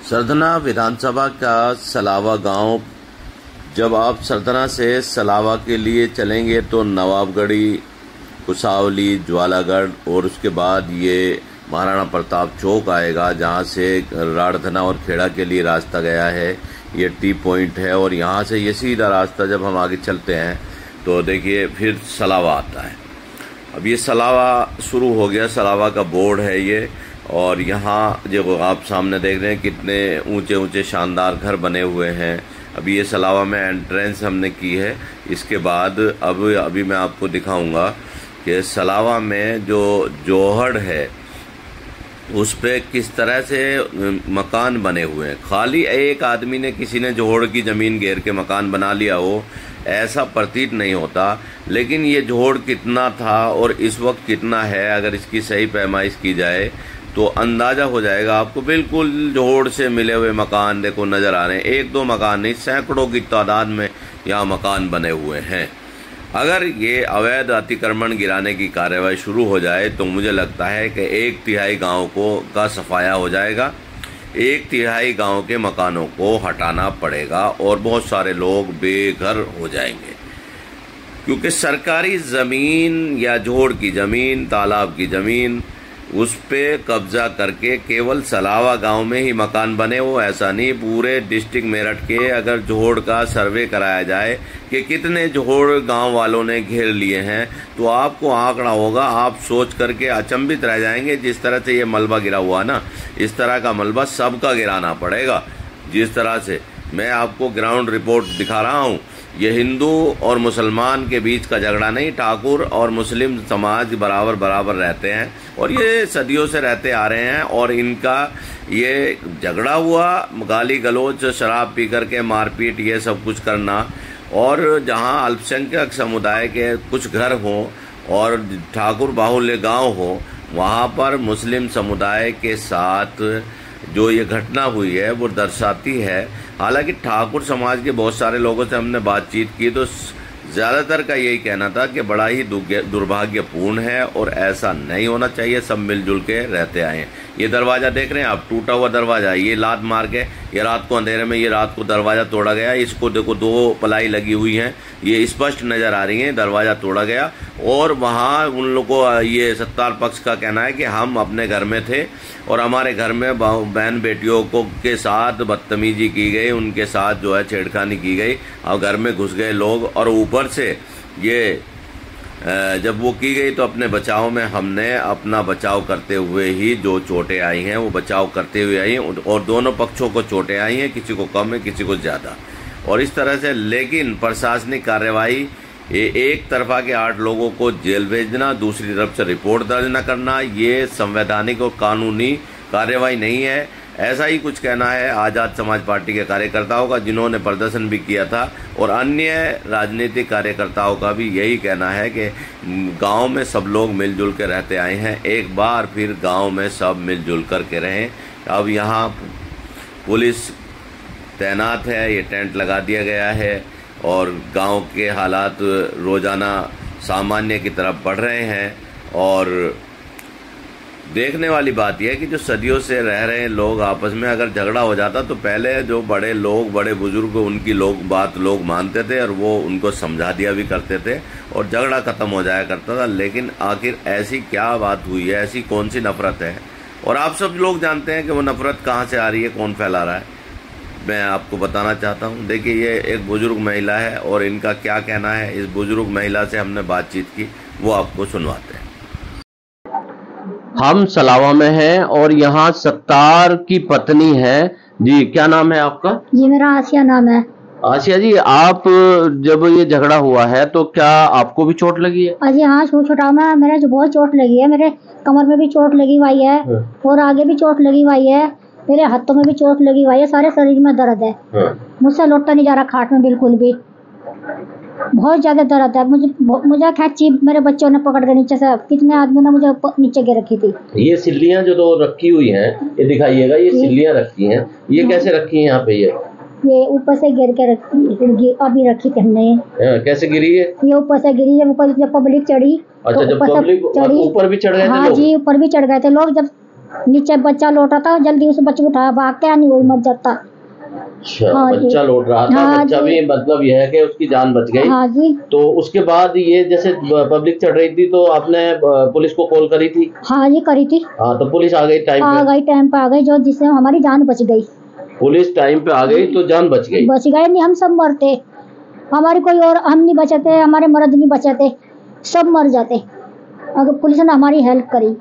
सरधना विधानसभा का सलावा गांव। जब आप सरधना से सलावा के लिए चलेंगे तो नवाबगढ़ी, कुसावली, ज्वालागढ़ और उसके बाद ये महाराणा प्रताप चौक आएगा, जहाँ से राड़धना और खेड़ा के लिए रास्ता गया है। ये टी पॉइंट है और यहाँ से ये सीधा रास्ता जब हम आगे चलते हैं तो देखिए फिर सलावा आता है। अब ये सलावा शुरू हो गया, सलावा का बोर्ड है ये। और यहाँ जो आप सामने देख रहे हैं कितने ऊंचे ऊंचे शानदार घर बने हुए हैं। अभी ये सलावा में एंट्रेंस हमने की है। इसके बाद अभी मैं आपको दिखाऊंगा कि सलावा में जो जोहड़ है उस पे किस तरह से मकान बने हुए हैं। खाली एक आदमी ने, किसी ने जोहड़ की ज़मीन घेर के मकान बना लिया हो ऐसा प्रतीत नहीं होता, लेकिन ये जोहड़ कितना था और इस वक्त कितना है अगर इसकी सही पैमाइश की जाए तो अंदाज़ा हो जाएगा आपको। बिल्कुल जोहड़ से मिले हुए मकान देखो नज़र आ रहे हैं। एक दो मकान नहीं, सैकड़ों की तादाद में यहाँ मकान बने हुए हैं। अगर ये अवैध अतिक्रमण गिराने की कार्रवाई शुरू हो जाए तो मुझे लगता है कि 1/3 गाँव का सफाया हो जाएगा। 1/3 गाँव के मकानों को हटाना पड़ेगा और बहुत सारे लोग बेघर हो जाएंगे, क्योंकि सरकारी ज़मीन या जोहड़ की ज़मीन, तालाब की ज़मीन, उस पे कब्जा करके केवल सलावा गांव में ही मकान बने हो ऐसा नहीं। पूरे डिस्ट्रिक्ट मेरठ के अगर जोहड़ का सर्वे कराया जाए कि कितने जोहड़ गांव वालों ने घेर लिए हैं तो आपको आंकड़ा होगा। आप सोच करके अचंभित रह जाएंगे। जिस तरह से ये मलबा गिरा हुआ ना, इस तरह का मलबा सबका गिराना पड़ेगा। जिस तरह से मैं आपको ग्राउंड रिपोर्ट दिखा रहा हूँ, ये हिंदू और मुसलमान के बीच का झगड़ा नहीं, ठाकुर और मुस्लिम समाज बराबर बराबर रहते हैं और ये सदियों से रहते आ रहे हैं। और इनका ये झगड़ा हुआ, गाली गलौज, शराब पी करके मारपीट, ये सब कुछ करना। और जहां अल्पसंख्यक समुदाय के कुछ घर हों और ठाकुर बाहुल्य गांव हो, वहां पर मुस्लिम समुदाय के साथ जो ये घटना हुई है वो दर्शाती है। हालांकि ठाकुर समाज के बहुत सारे लोगों से हमने बातचीत की तो ज़्यादातर का यही कहना था कि बड़ा ही दुर्भाग्यपूर्ण है और ऐसा नहीं होना चाहिए। सब मिलजुल के रहते आए हैं। ये दरवाज़ा देख रहे हैं आप, टूटा हुआ दरवाज़ा, ये लात मार के ये रात को अंधेरे में ये रात को दरवाज़ा तोड़ा गया। इसको देखो 2 पलाई लगी हुई हैं, ये स्पष्ट नज़र आ रही हैं, दरवाज़ा तोड़ा गया। और वहाँ उन लोगों को ये सत्तार पक्ष का कहना है कि हम अपने घर में थे और हमारे घर में बहन बेटियों को के साथ बदतमीजी की गई, उनके साथ जो है छेड़खानी की गई और घर में घुस गए लोग। और ऊपर से ये जब वो की गई तो अपने बचाव में हमने अपना बचाव करते हुए ही जो चोटें आई हैं वो बचाव करते हुए आई हैं और दोनों पक्षों को चोटें आई हैं, किसी को कम है किसी को ज़्यादा। और इस तरह से लेकिन प्रशासनिक कार्रवाई, एक तरफा के 8 लोगों को जेल भेजना, दूसरी तरफ से रिपोर्ट दर्ज न करना, ये संवैधानिक और कानूनी कार्रवाई नहीं है। ऐसा ही कुछ कहना है आज़ाद समाज पार्टी के कार्यकर्ताओं का, जिन्होंने प्रदर्शन भी किया था, और अन्य राजनीतिक कार्यकर्ताओं का भी यही कहना है कि गांव में सब लोग मिलजुल के रहते आए हैं, एक बार फिर गांव में सब मिलजुल कर के रहें। अब यहाँ पुलिस तैनात है, ये टेंट लगा दिया गया है और गांव के हालात रोज़ाना सामान्य की तरफ बढ़ रहे हैं। और देखने वाली बात यह है कि जो सदियों से रह रहे हैं लोग आपस में, अगर झगड़ा हो जाता तो पहले जो बड़े लोग, बड़े बुजुर्ग, उनकी बात लोग मानते थे और वो उनको समझा दिया भी करते थे और झगड़ा खत्म हो जाया करता था। लेकिन आखिर ऐसी क्या बात हुई है, ऐसी कौन सी नफरत है? और आप सब लोग जानते हैं कि वो नफरत कहाँ से आ रही है, कौन फैला रहा है। मैं आपको बताना चाहता हूँ। देखिए ये एक बुजुर्ग महिला है और इनका क्या कहना है, इस बुजुर्ग महिला से हमने बातचीत की, वो आपको सुनवाते हैं। हम सलावा में हैं और यहाँ सत्तार की पत्नी है जी। क्या नाम है आपका? जी मेरा आसिया नाम है। आसिया जी, आप जब ये झगड़ा हुआ है तो क्या आपको भी चोट लगी है? जी हाँ, छोटा में मेरे जो बहुत चोट लगी है। मेरे कमर में भी चोट लगी हुई है और आगे भी चोट लगी हुई है, मेरे हाथों में भी चोट लगी हुई है, सारे शरीर में दर्द है। मुझसे लौटा नहीं जा रहा खाट में बिल्कुल भी, बहुत ज्यादा दर्द है। मुझे खेची मेरे बच्चों ने पकड़ के नीचे से, कितने आदमी ने मुझे नीचे गिर रखी थी। ये सिल्लियां जो तो रखी हुई हैं, ये दिखाइएगा, ये सिल्लियां रखी हैं, ये कैसे रखी हैं यहाँ पे? ये ऊपर से गिर के अभी रखी थी हमने। कैसे गिरी है? ये ऊपर से गिरी है, जब पब्लिक चढ़ी। अच्छा, जब पब्लिक ऊपर भी चढ़ गए थे? हाँ जी, ऊपर भी चढ़ गए थे लोग। जब नीचे बच्चा लौटा था, जल्दी उस बच्चे को उठाया, भाग के नहीं, वही मर जाता। अच्छा, हाँ जी। बच्चा लौट रहा था, हाँ बच्चा जी। भी मतलब यह है कि उसकी जान बच गई। हाँ जी। तो उसके बाद ये जैसे पब्लिक चढ़ रही थी तो आपने पुलिस को कॉल करी थी? हाँ जी करी थी। हाँ, तो पुलिस आ गई टाइम आ पे? गई टाइम पे, आ गई, जो जिससे हमारी जान बच गई। पुलिस टाइम पे आ गई तो जान बच गई? बच गए, नहीं हम सब मरते, हमारी कोई और हम नहीं बचाते, हमारे मर्द नहीं बचाते, सब मर जाते अगर पुलिस ने हमारी हेल्प करी।